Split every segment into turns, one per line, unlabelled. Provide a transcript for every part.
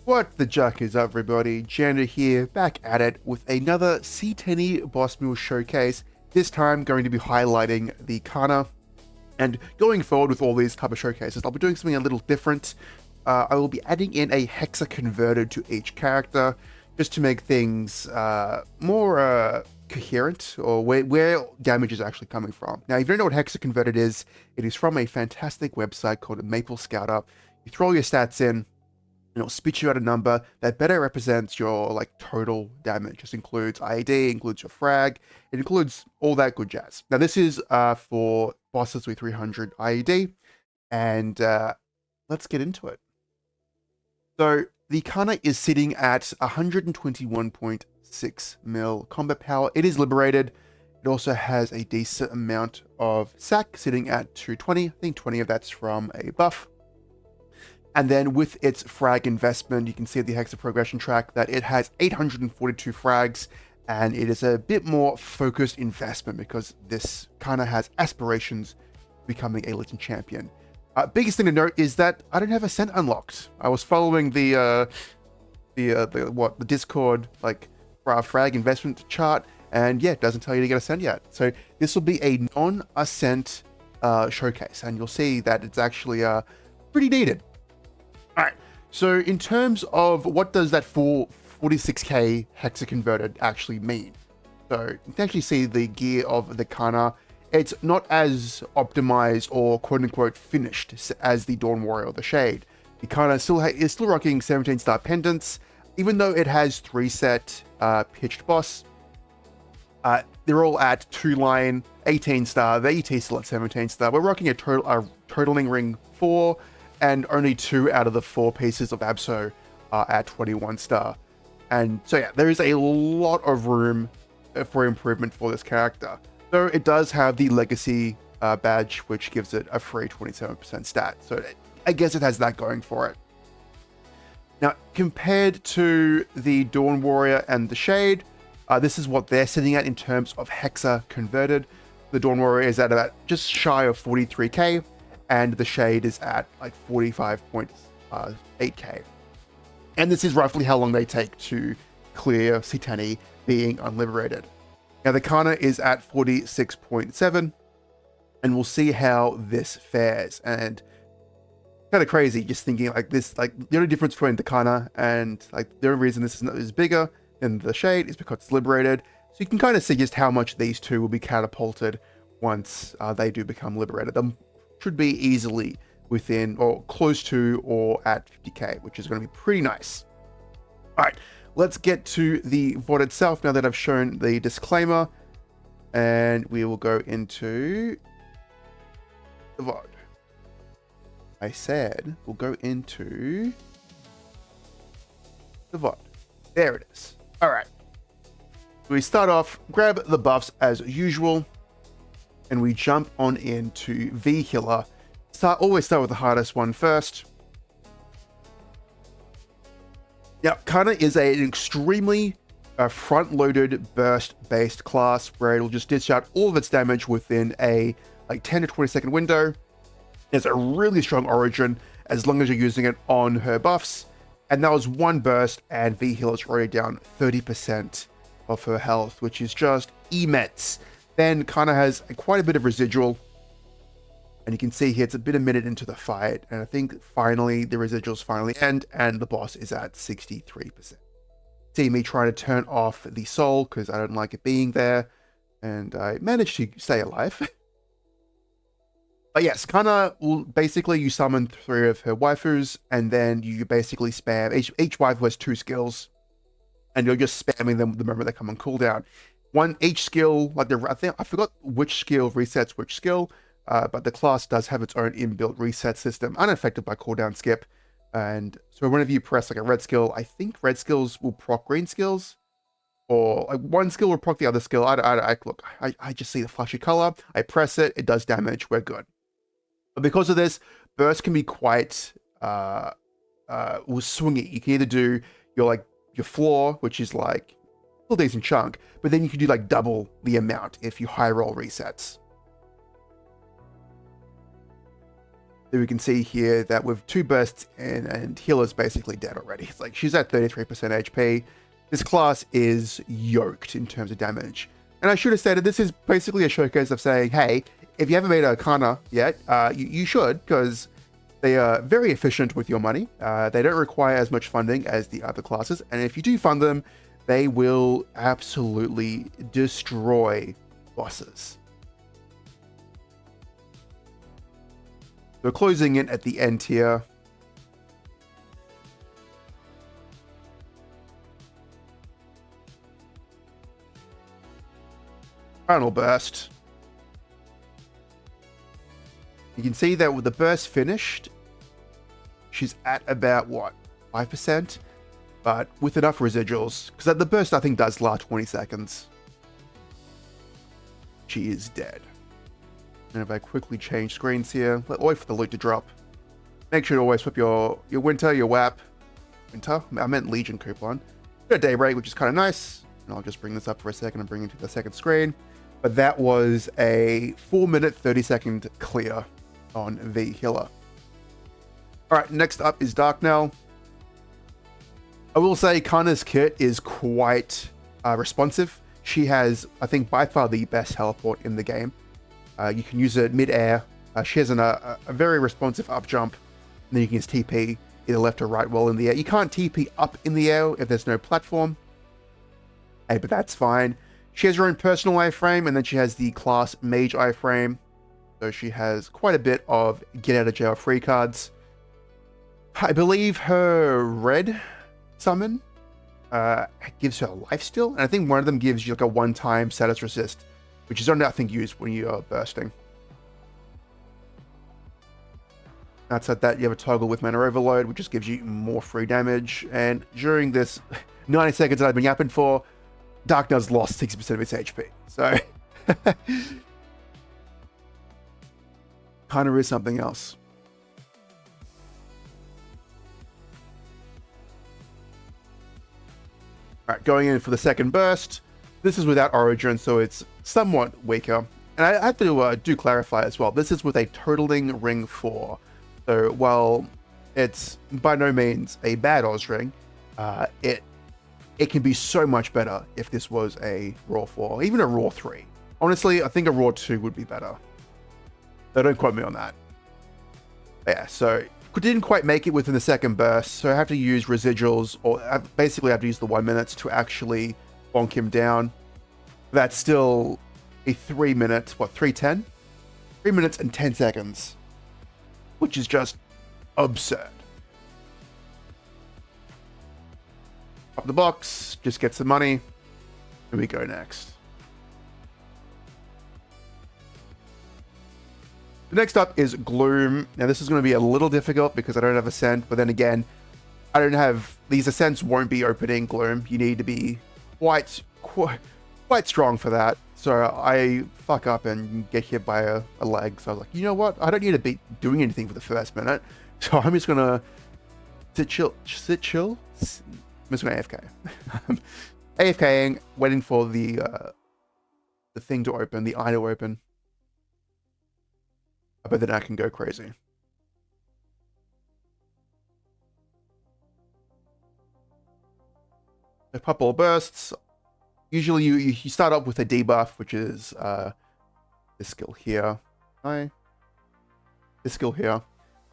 What the juck is up, everybody? Janda here, back at it with another Ctene Boss Mule showcase. This time going to be highlighting the Kanna, and going forward with all these type of showcases, I'll be doing something a little different. I will be adding in a HEXA converted to each character, just to make things more coherent, or where damage is actually coming from. Now, if you don't know what HEXA converted is, it is from a fantastic website called Maplestory. You throw your stats in, and it'll spit you out a number that better represents your total damage. This includes IAD, includes your frag, it includes all that good jazz. Now this is for bosses with 300 IAD, and let's get into it. So the Kanna is sitting at 121.6 mil combat power. It is liberated. It also has a decent amount of sack, sitting at 220. I think 20 of that's from a buff. And then with its frag investment, you can see at the HEXA progression track that it has 842 frags, and it is a bit more focused investment because this kind of has aspirations of becoming a legend champion. Biggest thing to note is that I don't have Ascent unlocked. I was following the Discord frag investment chart, and yeah, it doesn't tell you to get Ascent yet. So this will be a non-Ascent showcase, and you'll see that it's actually pretty needed. All right, so in terms of what does that full 46k HEXA converted actually mean? So you can actually see the gear of the Kanna. It's not as optimized or quote-unquote finished as the Dawn Warrior or the Shade. The Kanna is still rocking 17-star pendants, even though it has 3-set pitched boss. They're all at 2-line, 18-star. The ET still at 17-star. We're rocking a totaling ring 4, and only 2 out of the 4 pieces of Abso are at 21-star. And so yeah, there is a lot of room for improvement for this character. Though it does have the Legacy badge, which gives it a free 27% stat. So I guess it has that going for it. Now, compared to the Dawn Warrior and the Shade, this is what they're sitting at in terms of HEXA converted. The Dawn Warrior is at about just shy of 43k, and the Shade is at 45.8k. And this is roughly how long they take to clear Ctene being unliberated. Now the Kanna is at 46.7, and we'll see how this fares. And kind of crazy just thinking this, the only difference between the Kanna and the only reason this is bigger than the Shade is because it's liberated. So you can kind of see just how much these two will be catapulted once they do become liberated. Them should be easily within or close to or at 50k, which is going to be pretty nice. All right, let's get to the VOD itself now that I've shown the disclaimer, and we will go into the VOD. I said we'll go into the VOD. There it is. All right. We start off, grab the buffs as usual, and we jump on into V Healer. Always start with the hardest one first. Now, Kanna is an extremely front-loaded burst-based class where it'll just dish out all of its damage within a 10 to 20 second window. It's a really strong origin as long as you're using it on her buffs. And that was one burst, and V Healer's already down 30% of her health, which is just immense. Then Kanna has quite a bit of residual, and you can see here it's a minute into the fight, and I think finally the residuals finally end, and the boss is at 63%. See me trying to turn off the soul because I don't like it being there, and I managed to stay alive. But yes, Kanna will basically, you summon 3 of her waifus, and then you basically spam each waifu has 2 skills, and you're just spamming them the moment they come on cooldown. Each skill, I forgot which skill resets which skill, but the class does have its own inbuilt reset system, unaffected by cooldown skip. And so whenever you press a red skill, I think red skills will proc green skills, or one skill will proc the other skill. Look, I just see the flashy color. I press it, it does damage. We're good. But because of this, burst can be quite swingy. You can either do your floor, which is a decent chunk, but then you can do double the amount if you high roll resets. So we can see here that with 2 bursts in, and Healer's basically dead already. It's like she's at 33% HP. This class is yoked in terms of damage. And I should have stated this is basically a showcase of saying, hey, if you haven't made a Kanna yet, you should, because they are very efficient with your money. They don't require as much funding as the other classes. And if you do fund them, they will absolutely destroy bosses. We're closing in at the end here. Final burst. You can see that with the burst finished, she's at about, what, 5%? But with enough residuals, because the burst I think does last 20 seconds. She is dead. And if I quickly change screens here, wait for the loot to drop. Make sure to always flip your winter, your WAP. Winter? I meant Legion coupon. Got a day break, which is kind of nice. And I'll just bring this up for a second and bring it to the second screen. But that was a 4-minute, 30-second clear on the healer. Alright, next up is Darknell. I will say Kanna's kit is quite responsive. She has, I think, by far the best teleport in the game. You can use it mid-air. She has a very responsive up jump. And then you can use TP either left or right while in the air. You can't TP up in the air if there's no platform. Hey, but that's fine. She has her own personal iframe, and then she has the class mage iframe. So she has quite a bit of get out of jail free cards. I believe her red summon gives her lifesteal, and I think one of them gives you like a one-time status resist, which is only, I think, used when you're bursting. Outside that, you have a toggle with mana overload, which just gives you more free damage. And during this 90 seconds that I've been yapping for, Darknell's lost 60% of its HP. So kind of is something else. All right, going in for the second burst. This is without Origin, so it's somewhat weaker. And I have to do clarify as well. This is with a totaling ring 4. So while it's by no means a bad Oz ring, it can be so much better if this was a Raw 4, even a Raw 3. Honestly, I think a Raw 2 would be better. So don't quote me on that. But yeah, so didn't quite make it within the second burst, so I have to use residuals, or basically I have to use the 1 minute to actually bonk him down. That's still a 3 minutes, what, 3:10? 3 minutes and 10 seconds, which is just absurd. Up the box, just get some money, and we go next. The next up is Gloom. Now this is going to be a little difficult because I don't have Ascent, but then again, I don't have, these Ascents won't be opening Gloom. You need to be quite strong for that. So I fuck up and get hit by a leg. So I was like, you know what? I don't need to be doing anything for the first minute. So I'm just going to sit chill. I'm just going to AFK. AFKing, waiting for the thing to open, the eye to open. But then I can go crazy. A couple of bursts. Usually you start up with a debuff, which is this skill here. This skill here.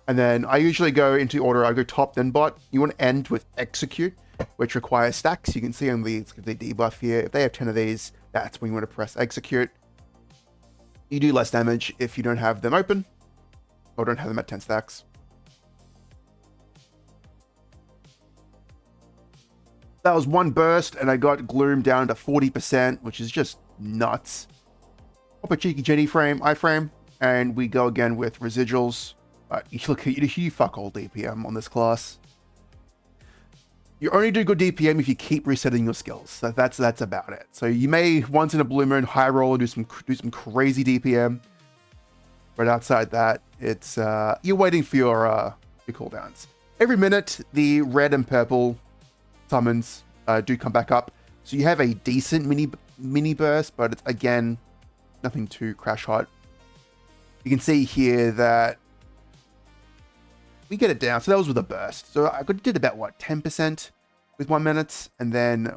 And then I usually go into order. I go top, then bot. You want to end with Execute, which requires stacks. You can see on the debuff here. If they have 10 of these, that's when you want to press Execute. You do less damage if you don't have them open or don't have them at 10 stacks. That was one burst, and I got Gloom down to 40%, which is just nuts. Pop a cheeky Jenny iframe, and we go again with residuals. You look at you fuck all DPM on this class. You only do good DPM if you keep resetting your skills. So that's about it. So you may once in a blue moon high roll, do some crazy DPM, but outside that, it's you're waiting for your cooldowns. Every minute, the red and purple summons do come back up, so you have a decent mini burst, but it's, again, nothing too crash hot. You can see here that we get it down. So that was with a burst. So I did about, what, 10% with 1 minute, and then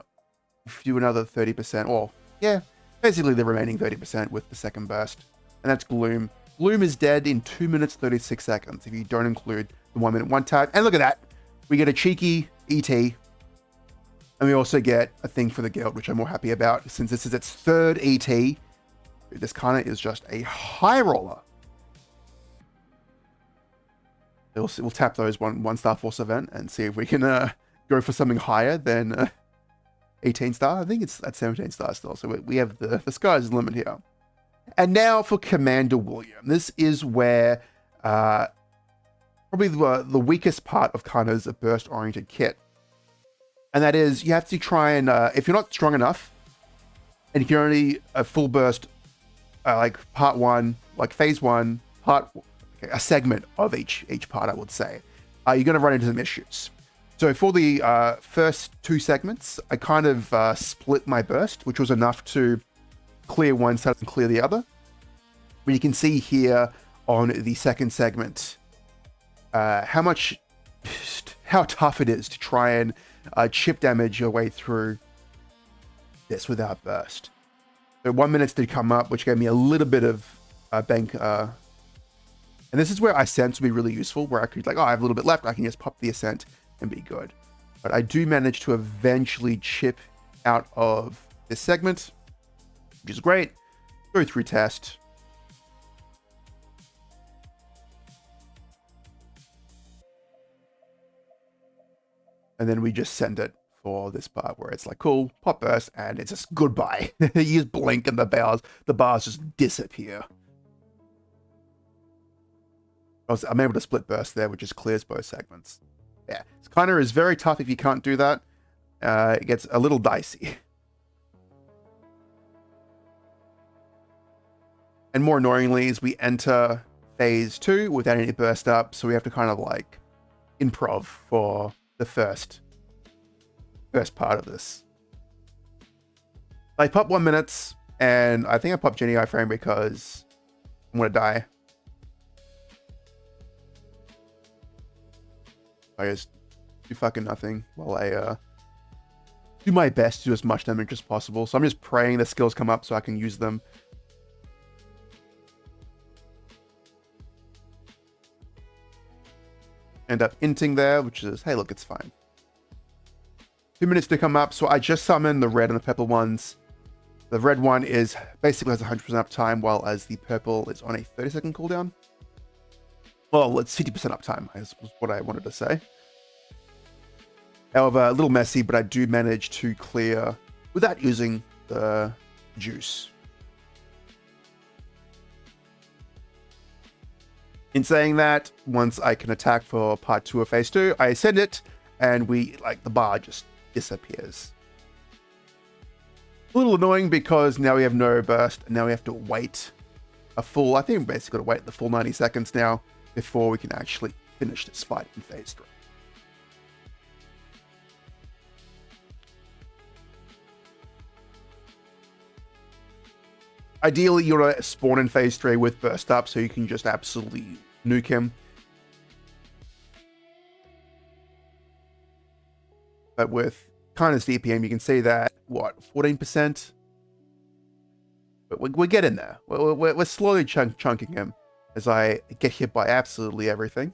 do another 30%, or yeah, basically the remaining 30% with the second burst. And that's Gloom. Gloom is dead in 2 minutes, 36 seconds if you don't include the 1 minute one time. And look at that. We get a cheeky ET. And we also get a thing for the guild, which I'm more happy about since this is its third ET. This Kanna is just a high roller. We'll tap those one Star Force event and see if we can go for something higher than 18 star. I think it's at 17 stars still. So we have the sky's the limit here. And now for Commander William. This is where probably the weakest part of Kanna's burst-oriented kit. And that is you have to try and, if you're not strong enough, and if you're only a full burst, like part one, like phase one, a segment of each part, I would say, you're going to run into some issues. So for the first 2 segments, I kind of split my burst, which was enough to clear one side and clear the other. But you can see here on the second segment how tough it is to try and chip damage your way through this without burst. So 1 minute did come up, which gave me a little bit of bank. And this is where Ascent would be really useful, where I could, like, oh, I have a little bit left. I can just pop the Ascent and be good. But I do manage to eventually chip out of this segment, which is great. Go through test. And then we just send it for this part where it's like, cool, pop burst, and it's just goodbye. You just blink and the bars just disappear. I'm able to split burst there, which just clears both segments. Yeah, Kanna is very tough if you can't do that. It gets a little dicey. And more annoyingly is we enter phase 2 without any burst up, so we have to kind of like improv for the first part of this. I pop 1 minute, and I think I popped Genii frame because I'm gonna die. I just do fucking nothing while I do my best to do as much damage as possible. So I'm just praying the skills come up so I can use them. End up inting there, which is, hey, look, it's fine. 2 minutes to come up, so I just summon the red and the purple ones. The red one is basically has 100% uptime, while as the purple is on a 30-second cooldown. Well, it's 50% uptime, is what I wanted to say. However, a little messy, but I do manage to clear without using the juice. In saying that, once I can attack for part 2 of phase 2, I send it, and the bar just disappears. A little annoying because now we have no burst, and now we have to wait I think we basically got to wait the full 90 seconds now before we can actually finish this fight in phase 3. Ideally, you want to spawn in phase 3 with burst up so you can just absolutely nuke him. But with Kanna's DPM, you can see that, 14%? But we're getting there. We're slowly chunking him as I get hit by absolutely everything.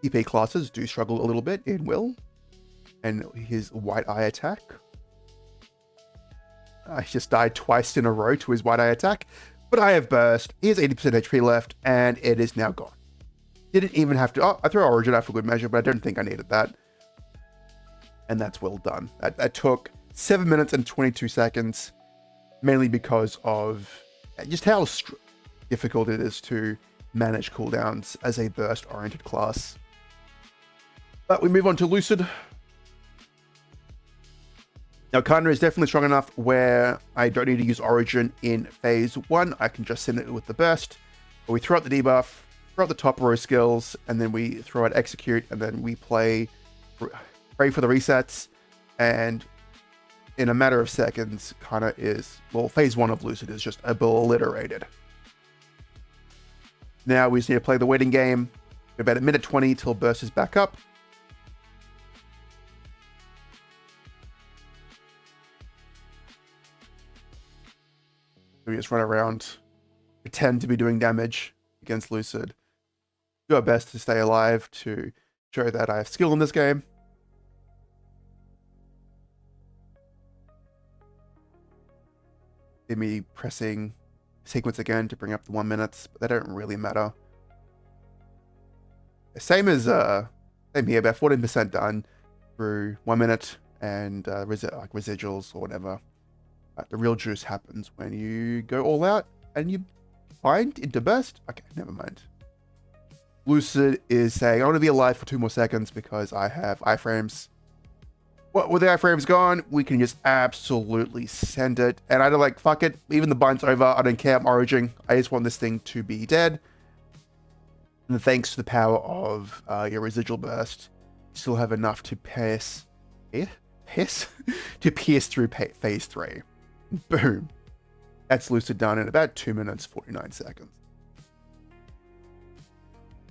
EP classes do struggle a little bit in Will. And his white eye attack. I just died twice in a row to his white eye attack. But I have burst. He has 80% HP left, and it is now gone. Didn't even have to... Oh, I threw Origin out for good measure, but I don't think I needed that. And that's well done. That took 7 minutes and 22 seconds, mainly because of just how difficult it is to manage cooldowns as a burst-oriented class. But we move on to Lucid. Now, Kanna is definitely strong enough where I don't need to use Origin in phase 1. I can just send it with the burst. But we throw out the debuff, throw out the top row skills, and then we throw out Execute, and then we pray for the resets. And in a matter of seconds, Kanna is, well, phase 1 of Lucid is just obliterated. Now we just need to play the waiting game. About a minute 20 till burst is back up. We just run around, pretend to be doing damage against Lucid. Do our best to stay alive to show that I have skill in this game. See me pressing sequence again to bring up the 1 minutes, but they don't really matter. Same as same here, about 14% done through 1 minute and like residuals or whatever. The real juice happens when you go all out and you bind into burst. Okay, never mind. Lucid is saying, I want to be alive for 2 more seconds because I have iframes. Well, with the iframes gone, we can just absolutely send it. And I don't like, fuck it. Even the bind's over. I don't care. I'm origing. I just want this thing to be dead. And thanks to the power of your residual burst, you still have enough to pierce to pierce through phase 3. Boom. That's Lucid done in about 2 minutes, 49 seconds.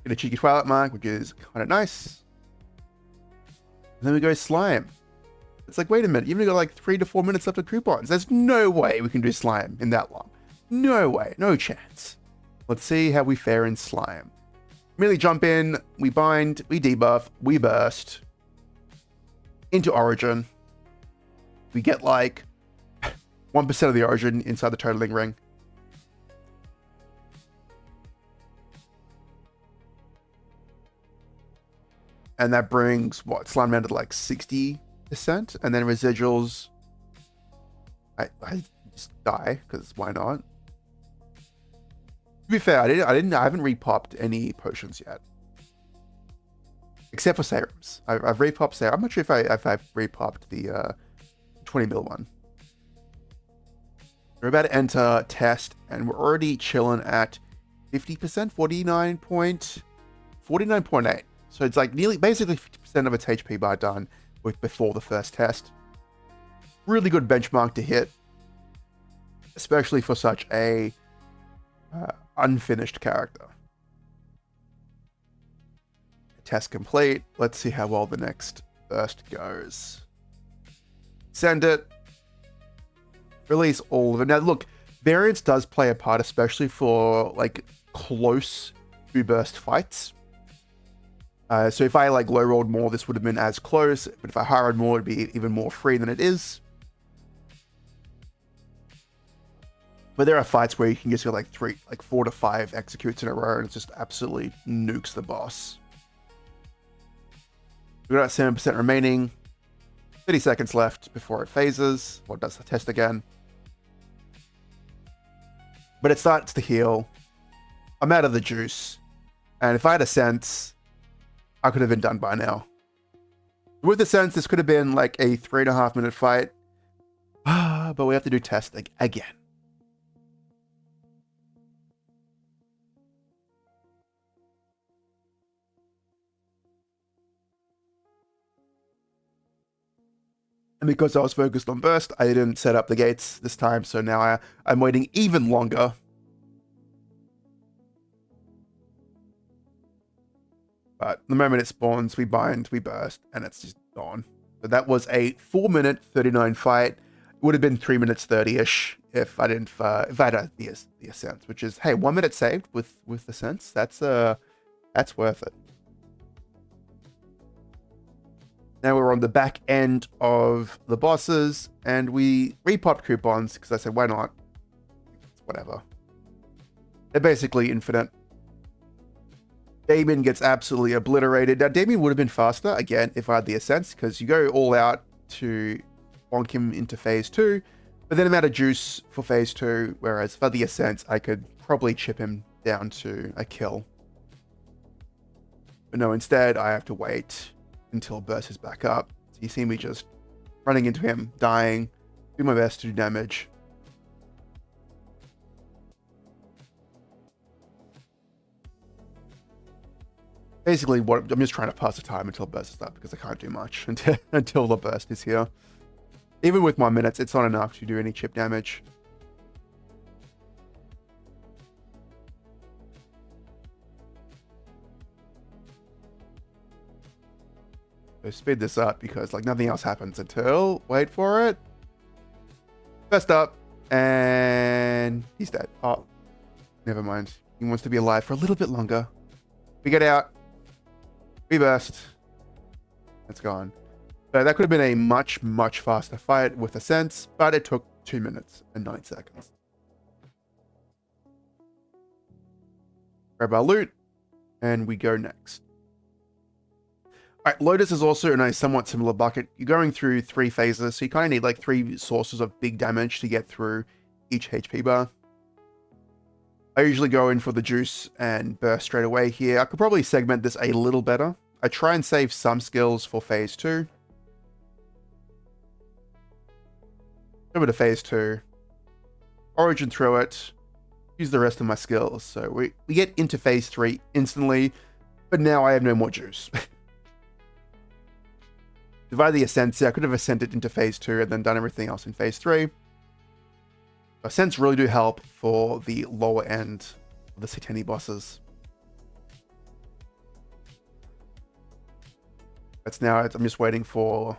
Get a cheeky Twilight mark, which is kind of nice. And then we go slime. It's like, wait a minute, you've only got like 3 to 4 minutes left of coupons. There's no way we can do slime in that long. No way, no chance. Let's see how we fare in slime. Immediately jump in, we bind, we debuff, we burst into origin. We get like 1% of the origin inside the totaling ring. And that brings what, slime down to like 60%, and then residuals. I just die because why not? To be fair, I haven't repopped any potions yet, except for serums. I've repopped serum. I'm not sure if I've repopped the 20 mil one. We're about to enter test, and we're already chilling at 50%, 49.8. So it's like nearly, basically 50% of its HP bar done before the first test. Really good benchmark to hit, especially for such a unfinished character. Test complete. Let's see how well the next burst goes. Send it. Release all of it. Now look, variance does play a part, especially for like close to burst fights. So if I like low rolled more, this would have been as close, but if I high rolled more, it'd be even more free than it is. But there are fights where you can just get like 4 to 5 executes in a row, and it just absolutely nukes the boss. We've got 7% remaining. 30 seconds left before it phases, or does the test again. But it starts to heal. I'm out of the juice. And if I had a sense, I could have been done by now. With the sense, this could have been like a 3.5 minute fight. But we have to do test again. And because I was focused on burst, I didn't set up the gates this time. So now I'm waiting even longer. But the moment it spawns, we bind, we burst, and it's just gone. So that was a 4 minute 39 fight. It would have been 3 minutes 30-ish if I didn't if I had the ascent, which is, hey, 1 minute saved with the sense. That's worth it. Now we're on the back end of the bosses, and we repopped coupons because I said, why not? It's whatever. They're basically infinite. Damien gets absolutely obliterated. Now, Damien would have been faster, again, if I had the Ascents, because you go all out to bonk him into phase 2, but then I'm out of juice for phase 2, whereas for the Ascents, I could probably chip him down to a kill. But no, instead, I have to wait until burst is back up. So you see me just running into him, dying, do my best to do damage. Basically, I'm just trying to pass the time until burst is up because I can't do much until the burst is here. Even with 1 minute, it's not enough to do any chip damage. So speed this up because like nothing else happens until, wait for it. First up, and he's dead. Oh, never mind. He wants to be alive for a little bit longer. We get out. We burst. It's gone. So that could have been a much, much faster fight with a sense, but it took 2 minutes and 9 seconds. Grab our loot, and we go next. Alright, Lotus is also in a somewhat similar bucket. You're going through 3 phases, so you kind of need like 3 sources of big damage to get through each HP bar. I usually go in for the juice and burst straight away here. I could probably segment this a little better. I try and save some skills for phase 2. Over to phase 2. Origin through it. Use the rest of my skills. So we get into phase 3 instantly, but now I have no more juice. Divide the ascents. I could have ascended into phase 2 and then done everything else in phase 3. Ascents really do help for the lower end of the Ctene bosses. That's now, I'm just waiting for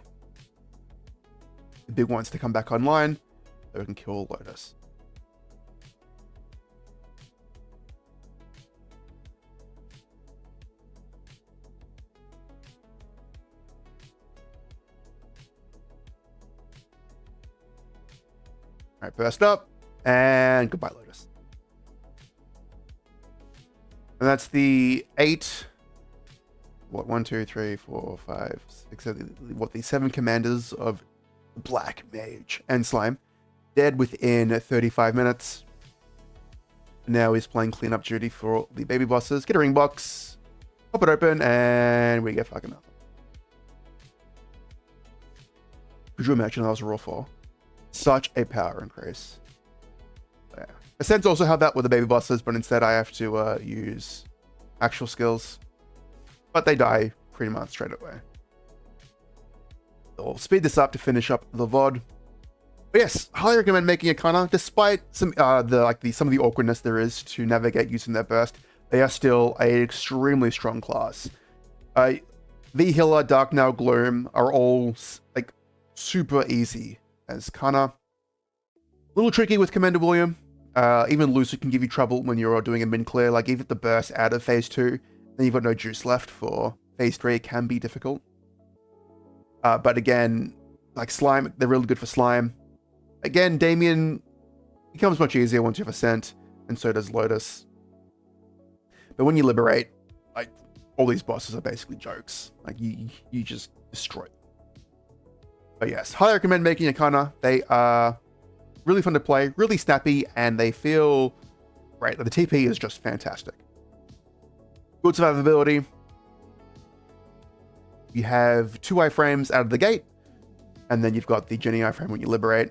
the big ones to come back online so we can kill Lotus. All right, burst up, and goodbye, Lotus. And that's the 8. What, 1, 2, 3, 4, 5, 6, 7, what, the 7 commanders of Black Mage and Slime, dead within 35 minutes. Now he's playing cleanup duty for the baby bosses. Get a ring box, pop it open, and we get fucking nothing. Could you imagine that was a raw 4? Such a power increase. Yeah. Ascents also have that with the baby bosses, but instead I have to use actual skills. But they die pretty much straight away. So I'll speed this up to finish up the VOD. But yes, highly recommend making a Kanna, despite some some of the awkwardness there is to navigate using their burst. They are still an extremely strong class. The Healer, Dark Now, Gloom are all like super easy as Kanna. A little tricky with Commander William. Even Lucid can give you trouble when you're doing a min clear. Like even the burst out of phase 2, then you've got no juice left for phase 3. It can be difficult. But again, like Slime, they're really good for Slime. Again, Damien becomes much easier once you have Ascent, and so does Lotus. But when you liberate, like all these bosses are basically jokes. Like you just destroy them. But yes, highly recommend making a Kanna. They are really fun to play, really snappy, and they feel great. The TP is just fantastic. Good survivability. You have 2 iframes out of the gate, and then you've got the Jenny iframe when you liberate.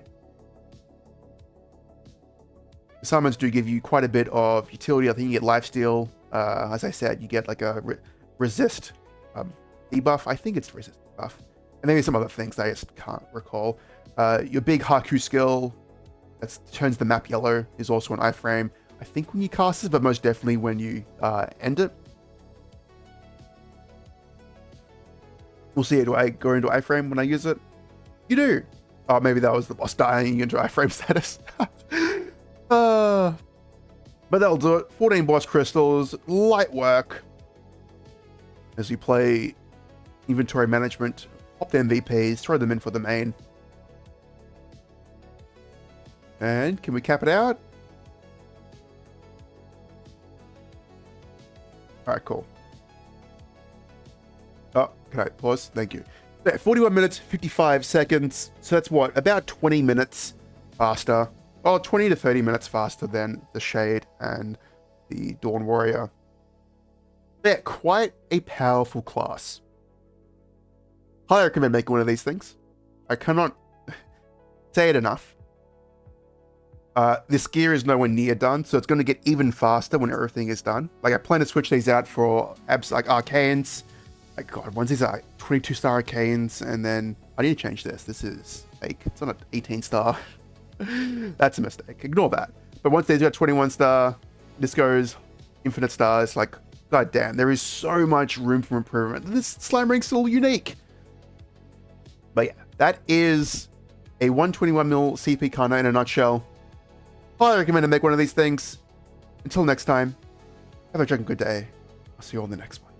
The summons do give you quite a bit of utility. I think you get lifesteal. As I said, you get like a resist debuff. I think it's resist debuff. And maybe some other things that I just can't recall. Your big Haku skill that turns the map yellow is also an iframe. I think when you cast it, but most definitely when you end it. We'll see. Do I go into iframe when I use it? You do. Oh, maybe that was the boss dying into iframe status. But that'll do it. 14 boss crystals, light work. As you play inventory management, pop the MVPs, throw them in for the main. And can we cap it out? All right, cool. Oh, can I pause? Thank you. 41 minutes, 55 seconds. So that's what? About 20 minutes faster. Oh, 20 to 30 minutes faster than the Shade and the Dawn Warrior. They're quite a powerful class. Highly recommend making one of these things. I cannot say it enough. This gear is nowhere near done, so it's going to get even faster when everything is done. Like I plan to switch these out for like Arcanes. Like God, once these are 22-star Arcanes, and then I need to change this. This is fake. It's on an 18 star. That's a mistake. Ignore that. But once they've got 21 star, this goes infinite stars. Like, god damn, there is so much room for improvement. This slime ring's still unique. But yeah, that is a 121mm CP Kanna in a nutshell. Highly recommend to make one of these things. Until next time, have a good day. I'll see you all in the next one.